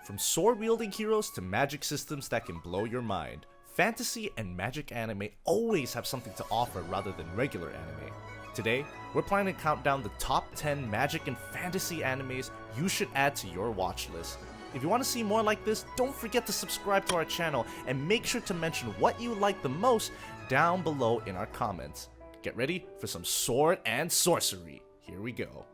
From sword-wielding heroes to magic systems that can blow your mind, fantasy and magic anime always have something to offer rather than regular anime. Today, we're planning to count down the top 10 magic and fantasy animes you should add to your watch list. If you want to see more like this, don't forget to subscribe to our channel and make sure to mention what you like the most down below in our comments. Get ready for some sword and sorcery. Here we go.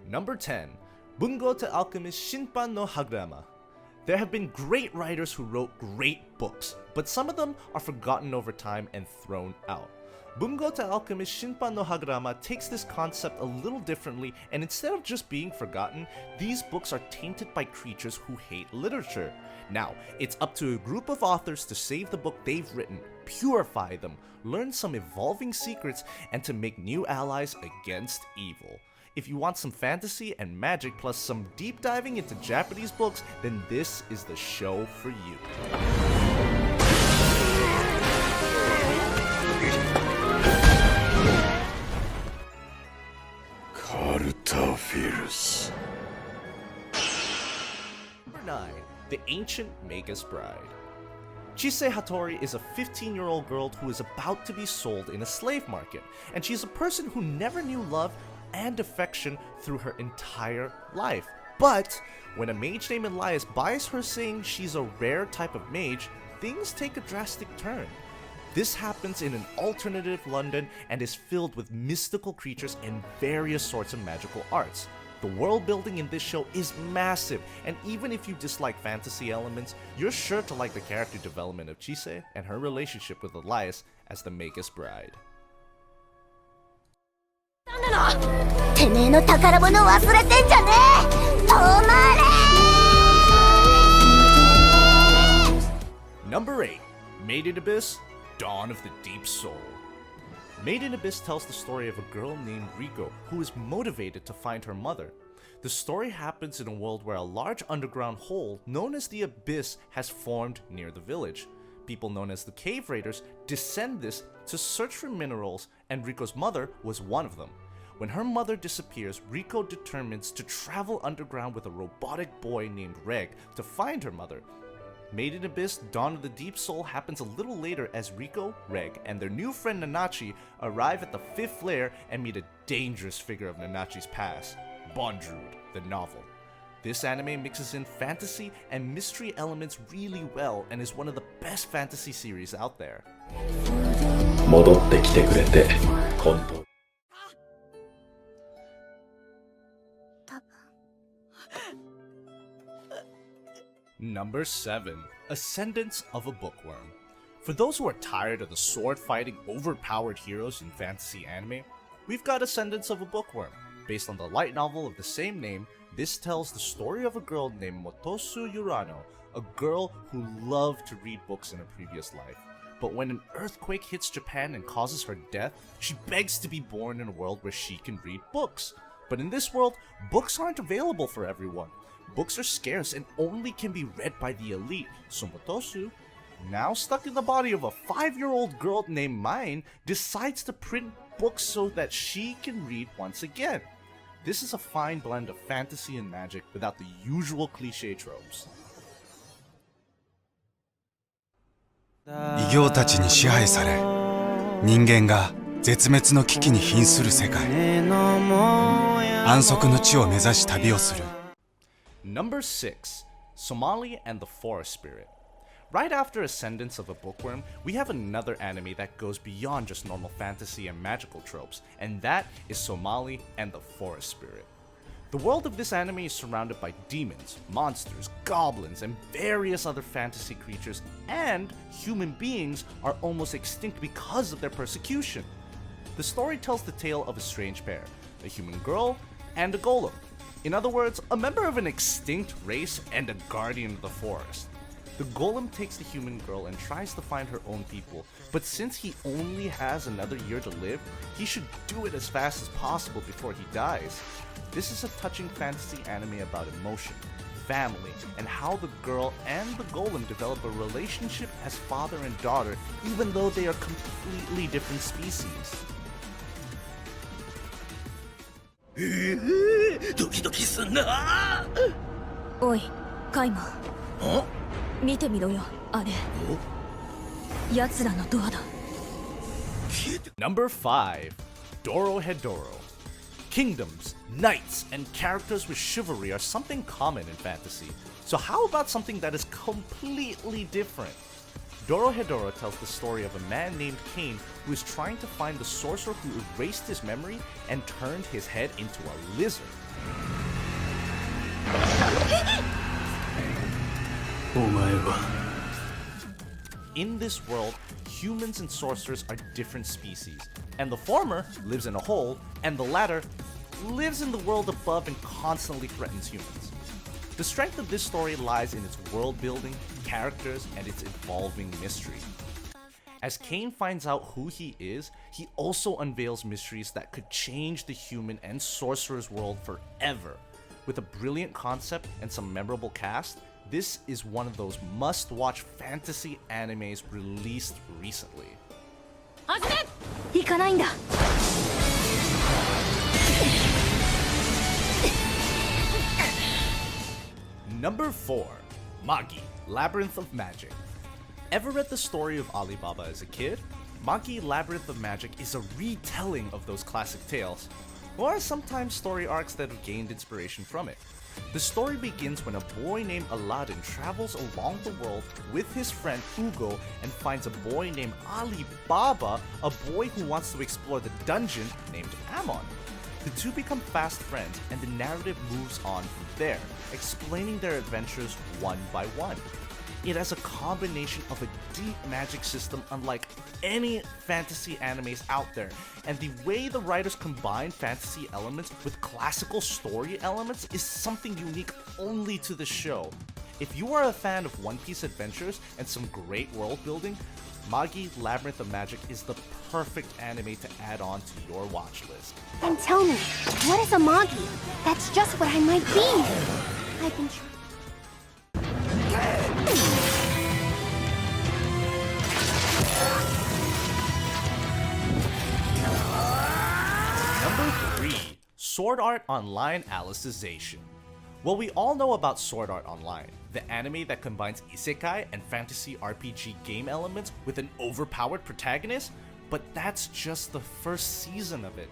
Number 10. Bungo to Alchemist Shinpan no Hagrama. There have been great writers who wrote great books, but some of them are forgotten over time and thrown out. Bungo to Alchemist Shinpan no Hagrama takes this concept a little differently, and instead of just being forgotten, these books are tainted by creatures who hate literature. Now, it's up to a group of authors to save the book they've written, purify them, learn some evolving secrets, and to make new allies against evil. If you want some fantasy and magic plus some deep diving into Japanese books, then this is the show for you. Number 9. The Ancient Magus Bride. Chise Hattori is a 15-year-old girl who is about to be sold in a slave market, and she's a person who never knew love and affection through her entire life. But when a mage named Elias buys her saying she's a rare type of mage, things take a drastic turn. This happens in an alternative London and is filled with mystical creatures and various sorts of magical arts. The world building in this show is massive, and even if you dislike fantasy elements, you're sure to like the character development of Chise and her relationship with Elias as the Magus Bride. Number 8. Made in Abyss, Dawn of the Deep Soul. Made in Abyss tells the story of a girl named Riko who is motivated to find her mother. The story happens in a world where a large underground hole known as the Abyss has formed near the village. People known as the Cave Raiders descend this to search for minerals, and Riko's mother was one of them. When her mother disappears, Riko determines to travel underground with a robotic boy named Reg to find her mother. Made in Abyss, Dawn of the Deep Soul happens a little later as Riko, Reg, and their new friend Nanachi arrive at the 5th layer and meet a dangerous figure of Nanachi's past, Bondrewd, the novel. This anime mixes in fantasy and mystery elements really well and is one of the best fantasy series out there. Number 7. Ascendance of a Bookworm. For those who are tired of the sword-fighting, overpowered heroes in fantasy anime, we've got Ascendance of a Bookworm. Based on the light novel of the same name, this tells the story of a girl named Motosu Yurano, a girl who loved to read books in a previous life. But when an earthquake hits Japan and causes her death, she begs to be born in a world where she can read books. But in this world, books aren't available for everyone. Books are scarce and only can be read by the elite, so Motosu, now stuck in the body of a 5-year-old girl named Main, decides to print books so that she can read once again. This is a fine blend of fantasy and magic without the usual cliché tropes. 異形たちに支配され、人間が絶滅の危機に瀕する世界。安息の地を目指し旅をする。Number 6. Somali and the Forest Spirit. Right after Ascendance of a Bookworm, we have another anime that goes beyond just normal fantasy and magical tropes, and that is Somali and the Forest Spirit. The world of this anime is surrounded by demons, monsters, goblins, and various other fantasy creatures, and human beings are almost extinct because of their persecution. The story tells the tale of a strange pair, a human girl and a golem. In other words, a member of an extinct race and a guardian of the forest. The golem takes the human girl and tries to find her own people, but since he only has another year to live, he should do it as fast as possible before he dies. This is a touching fantasy anime about emotion, family, and how the girl and the golem develop a relationship as father and daughter, even though they are completely different species. ドキドキすんな。おい、カイマ。見てみろよ、あれ。奴らのドアだ。Number 5. Dora Hedorah. Kingdoms, knights, and characters with chivalry are something common in fantasy. So how about something that is completely different? Dora Hedorah tells the story of a man named Cain who is trying to find the sorcerer who erased his memory and turned his head into a lizard. In this world, humans and sorcerers are different species, and the former lives in a hole, and the latter lives in the world above and constantly threatens humans. The strength of this story lies in its world building, characters, and its evolving mystery. As Cain finds out who he is, he also unveils mysteries that could change the human and sorcerer's world forever. With a brilliant concept and some memorable cast, this is one of those must-watch fantasy animes released recently. 行かないんだ。Number 4. Magi, Labyrinth of Magic. Ever read the story of Alibaba as a kid? Magi, Labyrinth of Magic is a retelling of those classic tales, or sometimes story arcs that have gained inspiration from it. The story begins when a boy named Aladdin travels along the world with his friend Ugo and finds a boy named Alibaba, a boy who wants to explore the dungeon named Ammon. The two become fast friends, and the narrative moves on from there, explaining their adventures one by one. It has a combination of a deep magic system unlike any fantasy animes out there, and the way the writers combine fantasy elements with classical story elements is something unique only to the show. If you are a fan of One Piece adventures and some great world building, Magi Labyrinth of Magic is the perfect anime to add on to your watch list. And tell me, what is a Magi? That's just what I might be. I've been Number 3. Sword Art Online Alicization. Well, we all know about Sword Art Online, the anime that combines isekai and fantasy RPG game elements with an overpowered protagonist, but that's just the first season of it.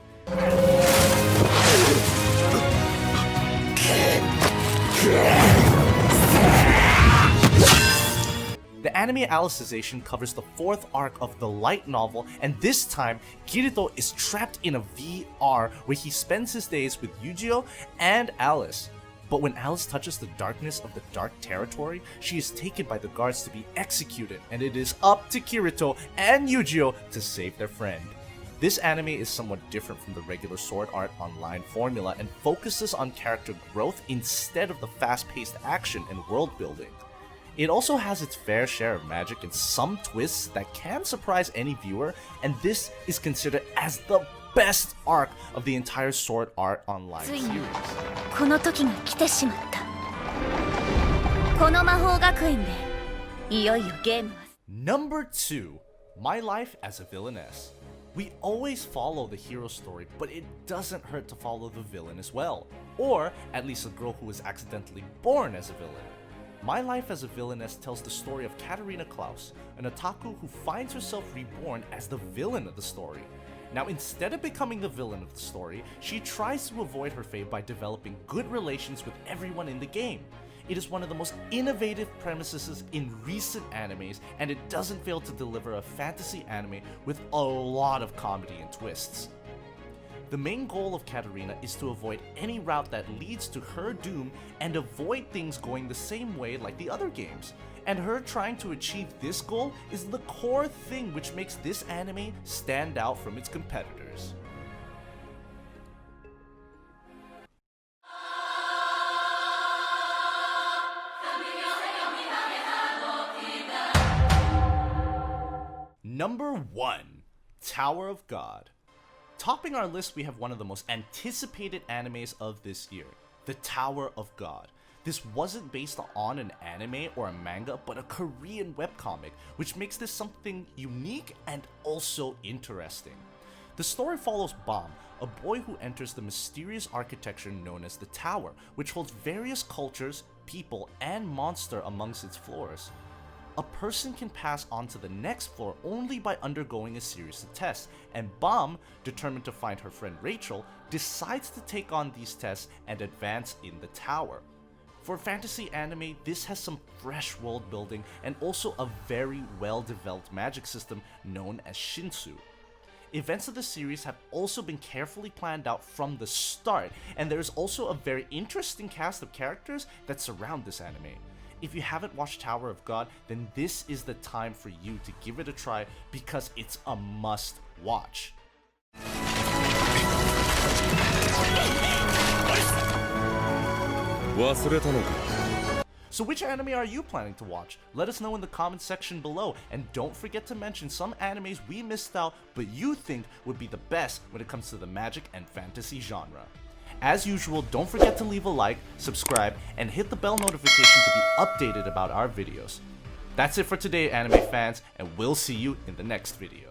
The anime Alicization covers the 4th arc of the light novel, and this time, Kirito is trapped in a VR where he spends his days with Yujiro and Alice. But when Alice touches the darkness of the Dark Territory, she is taken by the guards to be executed, and it is up to Kirito and Yujiro to save their friend. This anime is somewhat different from the regular Sword Art Online formula and focuses on character growth instead of the fast-paced action and world building. It also has its fair share of magic and some twists that can surprise any viewer, and this is considered as the best arc of the entire Sword Art Online ついに series. この時が来てしまった。この魔法学園でいよいよゲームは。Number 2. My Life as a Villainess. We always follow the hero story, but it doesn't hurt to follow the villain as well. Or at least a girl who was accidentally born as a villain. My Life as a Villainess tells the story of Katarina Klaus, an otaku who finds herself reborn as the villain of the story. Now, instead of becoming the villain of the story, she tries to avoid her fate by developing good relations with everyone in the game. It is one of the most innovative premises in recent animes, and it doesn't fail to deliver a fantasy anime with a lot of comedy and twists. The main goal of Katarina is to avoid any route that leads to her doom and avoid things going the same way like the other games. And her trying to achieve this goal is the core thing which makes this anime stand out from its competitors. Number 1. Tower of God. Topping our list, we have one of the most anticipated animes of this year, The Tower of God. This wasn't based on an anime or a manga, but a Korean webcomic, which makes this something unique and also interesting. The story follows Bam, a boy who enters the mysterious architecture known as the Tower, which holds various cultures, people, and monster amongst its floors. A person can pass on to the next floor only by undergoing a series of tests, and Bam, determined to find her friend Rachel, decides to take on these tests and advance in the tower. For fantasy anime, this has some fresh world building and also a very well developed magic system known as Shinsu. Events of the series have also been carefully planned out from the start, and there is also a very interesting cast of characters that surround this anime. If you haven't watched Tower of God, then this is the time for you to give it a try because it's a must watch. So which anime are you planning to watch? Let us know in the comment section below, and don't forget to mention some animes we missed out but you think would be the best when it comes to the magic and fantasy genre. As usual, don't forget to leave a like, subscribe, and hit the bell notification to be updated about our videos. That's it for today, anime fans, and we'll see you in the next video.